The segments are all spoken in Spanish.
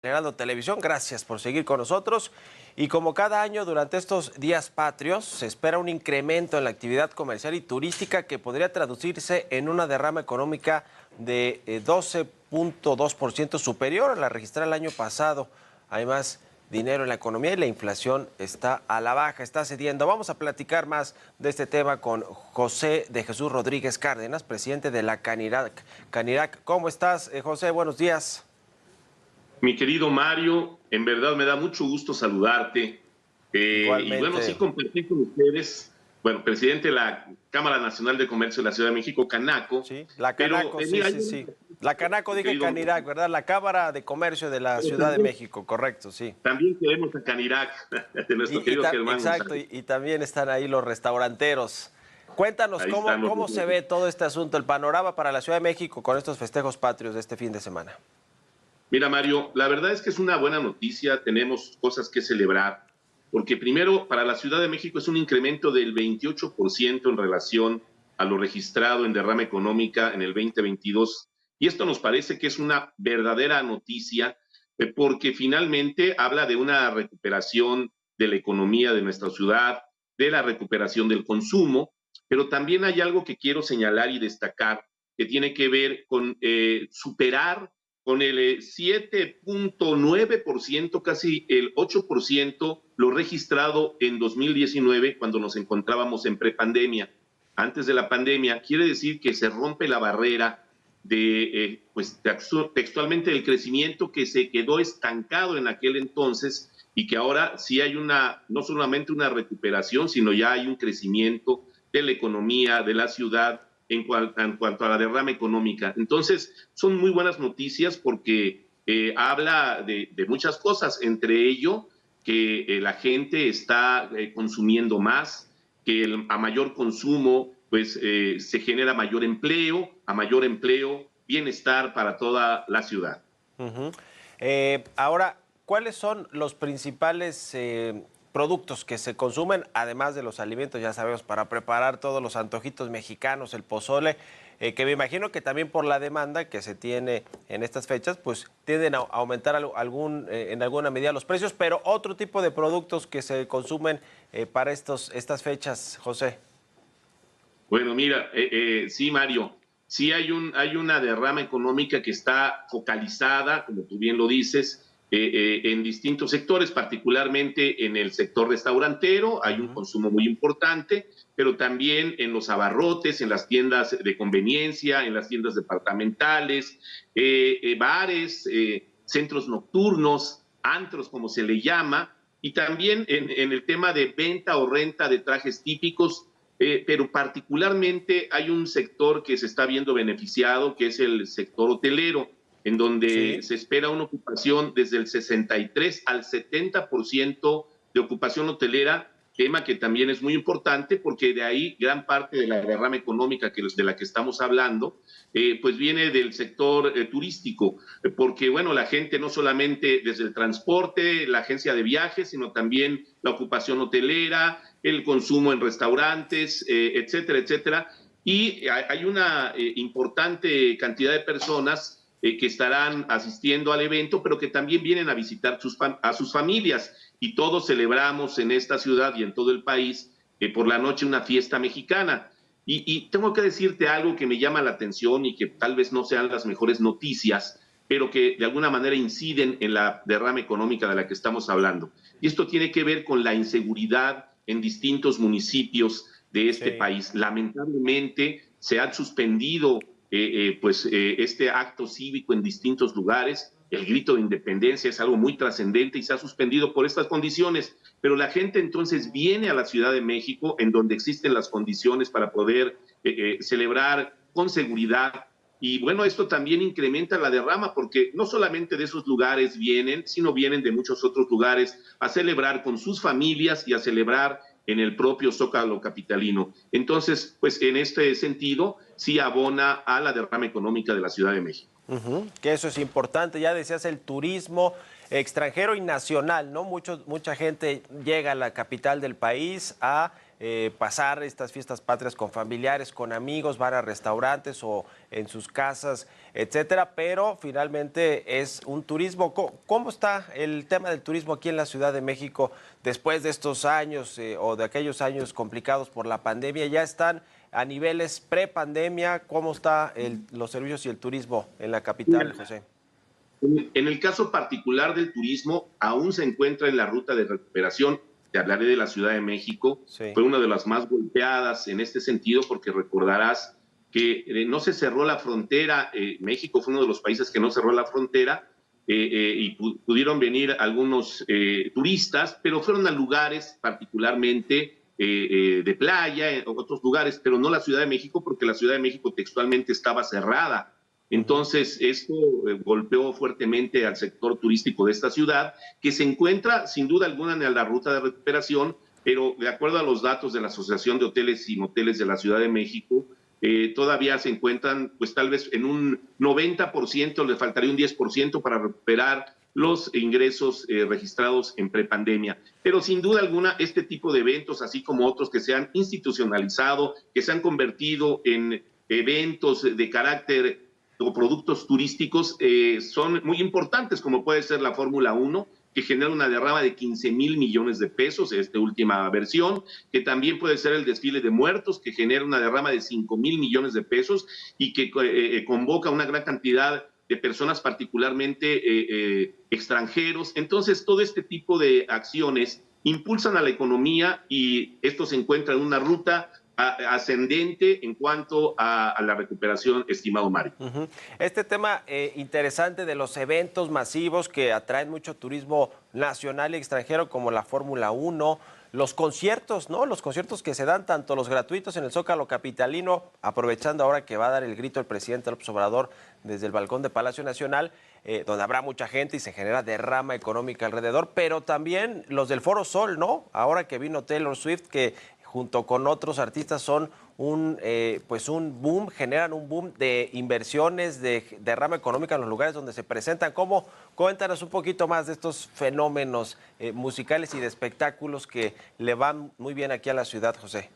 Heraldo Televisión, gracias por seguir con nosotros. Y como cada año durante estos días patrios, se espera un incremento en la actividad comercial y turística que podría traducirse en una derrama económica de 12.2% superior a la registrada el año pasado. Hay más dinero en la economía y la inflación está a la baja, está cediendo. Vamos a platicar más de este tema con José de Jesús Rodríguez Cárdenas, presidente de la Canirac. Canirac, ¿cómo estás, José? Buenos días. Mi querido Mario, en verdad me da mucho gusto saludarte. Y bueno, sí Igualmente. compartir con ustedes, bueno, presidente de la Cámara Nacional de Comercio de la Ciudad de México, Canaco, Sí, la pero Canaco, sí, mira, sí, sí. La Canaco, mi dije querido Canirac, Mario, ¿verdad? La Cámara de Comercio de la pero Ciudad de México, correcto, sí. también queremos a Canirac, de nuestro querido Germán Exacto, González. y también están ahí los restauranteros. Cuéntanos, Ahí ¿cómo, están los cómo se ve todo este asunto, el panorama para la Ciudad de México con estos festejos patrios de este fin de semana? Mira, Mario, la verdad es que es una buena noticia, tenemos cosas que celebrar, porque primero, para la Ciudad de México es un incremento del 28% en relación a lo registrado en derrama económica en el 2022, y esto nos parece que es una verdadera noticia, porque finalmente habla de una recuperación de la economía de nuestra ciudad, de la recuperación del consumo, pero también hay algo que quiero señalar y destacar, que tiene que ver con superar con el 7.9%, casi el 8%, lo registrado en 2019, cuando nos encontrábamos en prepandemia. Antes de la pandemia, quiere decir que se rompe la barrera de, pues, textualmente, el crecimiento que se quedó estancado en aquel entonces y que ahora sí hay una, no solamente una recuperación, sino ya hay un crecimiento de la economía, de la ciudad, en cuanto a la derrama económica. Entonces, son muy buenas noticias porque habla de muchas cosas, entre ello que la gente está consumiendo más, que a mayor consumo pues se genera mayor empleo, a mayor empleo, bienestar para toda la ciudad. Ujú. Ahora, ¿cuáles son los principales productos que se consumen, además de los alimentos, ya sabemos, para preparar todos los antojitos mexicanos, el pozole, que me imagino que también por la demanda que se tiene en estas fechas, pues tienden a aumentar en alguna medida los precios, pero otro tipo de productos que se consumen para estas fechas, José? Bueno, mira, sí, Mario, sí hay una derrama económica que está focalizada, como tú bien lo dices, en distintos sectores, particularmente en el sector restaurantero, hay un Ujú. consumo muy importante, pero también en los abarrotes, en las tiendas de conveniencia, en las tiendas departamentales, bares, centros nocturnos, antros, como se le llama, y también en el tema de venta o renta de trajes típicos, pero particularmente hay un sector que se está viendo beneficiado, que es el sector hotelero, en donde Sí. se espera una ocupación desde el 63 al 70% de ocupación hotelera, tema que también es muy importante porque de ahí gran parte de la derrama económica de la que estamos hablando, pues viene del sector turístico, porque bueno, la gente no solamente desde el transporte, la agencia de viajes, sino también la ocupación hotelera, el consumo en restaurantes, etcétera, etcétera. Y hay una importante cantidad de personas que estarán asistiendo al evento, pero que también vienen a visitar a sus familias. Y todos celebramos en esta ciudad y en todo el país por la noche una fiesta mexicana. Y tengo que decirte algo que me llama la atención y que tal vez no sean las mejores noticias, pero que de alguna manera inciden en la derrama económica de la que estamos hablando. Y esto tiene que ver con la inseguridad en distintos municipios de este Sí. país. Lamentablemente se ha suspendido este acto cívico en distintos lugares. El grito de independencia es algo muy trascendente y se ha suspendido por estas condiciones, pero la gente entonces viene a la Ciudad de México, en donde existen las condiciones para poder celebrar con seguridad. Y bueno, esto también incrementa la derrama, porque no solamente de esos lugares vienen, sino vienen de muchos otros lugares a celebrar con sus familias y a celebrar en el propio Zócalo capitalino. Entonces, pues en este sentido, sí abona a la derrama económica de la Ciudad de México. Que eso es importante, ya decías el turismo extranjero y nacional, ¿no? Mucha gente llega a la capital del país a pasar estas fiestas patrias con familiares, con amigos, van a restaurantes o en sus casas, etcétera, pero finalmente es un turismo. ¿Cómo está el tema del turismo aquí en la Ciudad de México después de estos años o de aquellos años complicados por la pandemia? ¿Ya están a niveles pre-pandemia? ¿Cómo están los servicios y el turismo en la capital, José? En el caso particular del turismo, aún se encuentra en la ruta de recuperación. Te hablaré de la Ciudad de México. Sí. Fue una de las más golpeadas en este sentido, porque recordarás que no se cerró la frontera. México fue uno de los países que no cerró la frontera y pudieron venir algunos turistas, pero fueron a lugares particularmente de playa, en otros lugares, pero no la Ciudad de México, porque la Ciudad de México textualmente estaba cerrada. Entonces, esto golpeó fuertemente al sector turístico de esta ciudad, que se encuentra sin duda alguna en la ruta de recuperación, pero de acuerdo a los datos de la Asociación de Hoteles y Moteles de la Ciudad de México, todavía se encuentran pues tal vez en un 90%, le faltaría un 10% para recuperar los ingresos registrados en prepandemia. Pero sin duda alguna, este tipo de eventos, así como otros que se han institucionalizado, que se han convertido en eventos de carácter o productos turísticos, son muy importantes, como puede ser la Fórmula 1, que genera una derrama de 15,000 millones de pesos, esta última versión, que también puede ser el desfile de muertos, que genera una derrama de 5,000 millones de pesos y que convoca una gran cantidad de personas, particularmente extranjeros. Entonces, todo este tipo de acciones impulsan a la economía y esto se encuentra en una ruta ascendente en cuanto a la recuperación, estimado Mario. Este tema interesante de los eventos masivos que atraen mucho turismo nacional y extranjero, como la Fórmula 1, los conciertos, ¿no? Los conciertos que se dan, tanto los gratuitos en el Zócalo capitalino, aprovechando ahora que va a dar el grito el presidente López Obrador desde el balcón de Palacio Nacional, donde habrá mucha gente y se genera derrama económica alrededor, pero también los del Foro Sol, ¿no? Ahora que vino Taylor Swift, que junto con otros artistas son un boom, generan un boom de inversiones, de derrama económica en los lugares donde se presentan. Cuéntanos un poquito más de estos fenómenos musicales y de espectáculos que le van muy bien aquí a la ciudad, José.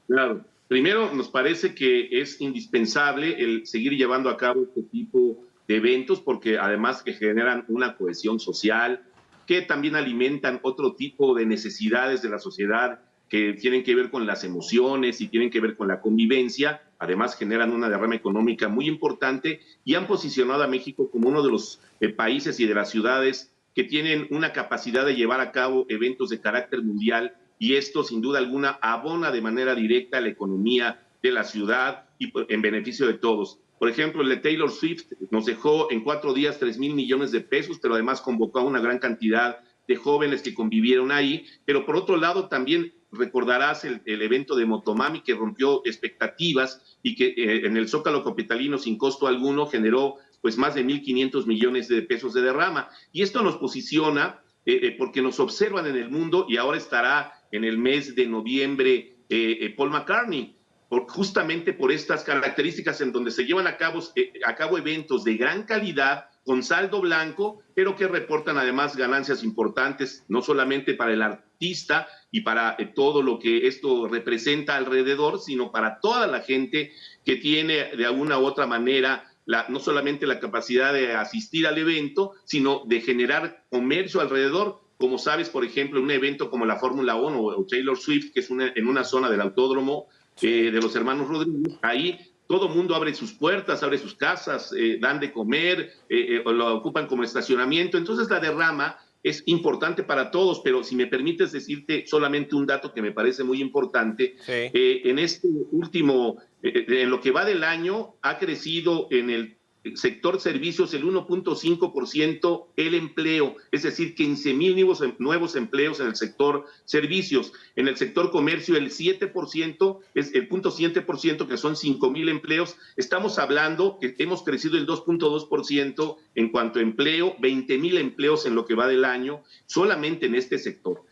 Claro. Primero, nos parece que es indispensable el seguir llevando a cabo este tipo de eventos, porque además que generan una cohesión social, que también alimentan otro tipo de necesidades de la sociedad, que tienen que ver con las emociones y tienen que ver con la convivencia. Además generan una derrama económica muy importante y han posicionado a México como uno de los países y de las ciudades que tienen una capacidad de llevar a cabo eventos de carácter mundial, y esto sin duda alguna abona de manera directa a la economía de la ciudad y en beneficio de todos. Por ejemplo, el de Taylor Swift nos dejó en 4 días 3,000 millones de pesos, pero además convocó a una gran cantidad de jóvenes que convivieron ahí. Pero por otro lado también recordarás el evento de Motomami, que rompió expectativas y que en el Zócalo capitalino sin costo alguno generó pues más de 1,500 millones de pesos de derrama. Y esto nos posiciona porque nos observan en el mundo, y ahora estará en el mes de noviembre Paul McCartney, justamente por estas características en donde se llevan a cabo eventos de gran calidad, con saldo blanco, pero que reportan además ganancias importantes, no solamente para el artista y para todo lo que esto representa alrededor, sino para toda la gente que tiene de alguna u otra manera no solamente la capacidad de asistir al evento, sino de generar comercio alrededor. Como sabes, por ejemplo, un evento como la Fórmula 1 o Taylor Swift, que es en una zona del autódromo de los hermanos Rodríguez, ahí todo mundo abre sus puertas, abre sus casas, dan de comer, o lo ocupan como estacionamiento. Entonces la derrama es importante para todos, pero si me permites decirte solamente un dato que me parece muy importante, Sí. en este último, en lo que va del año, ha crecido en el sector servicios el 1.5% el empleo, es decir, 15,000 nuevos empleos en el sector servicios. En el sector comercio el 7%, es el 0.7%, que son 5,000 empleos. Estamos hablando que hemos crecido el 2.2% en cuanto a empleo, 20,000 empleos en lo que va del año, solamente en este sector.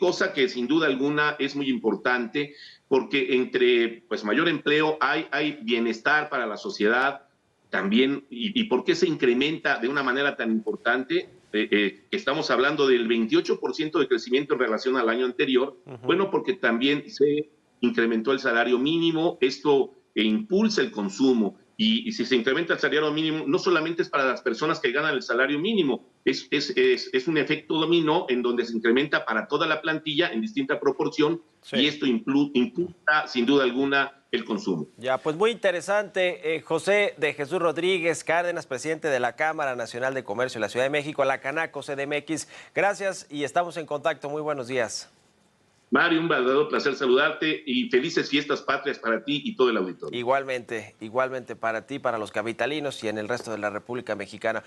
Cosa que sin duda alguna es muy importante, porque entre pues mayor empleo hay bienestar para la sociedad también. ¿Y por qué se incrementa de una manera tan importante? estamos hablando del 28% de crecimiento en relación al año anterior, bueno, porque también se incrementó el salario mínimo, esto impulsa el consumo. Y si se incrementa el salario mínimo, no solamente es para las personas que ganan el salario mínimo, es un efecto dominó en donde se incrementa para toda la plantilla en distinta proporción, sí. Y esto impulsa sin duda alguna el consumo. Ya, pues muy interesante. José de Jesús Rodríguez Cárdenas, presidente de la Cámara Nacional de Comercio de la Ciudad de México, la Canaco CDMX. Gracias y estamos en contacto. Muy buenos días. Mario, un verdadero placer saludarte y felices fiestas patrias para ti y todo el auditorio. Igualmente para ti, para los capitalinos y en el resto de la República Mexicana.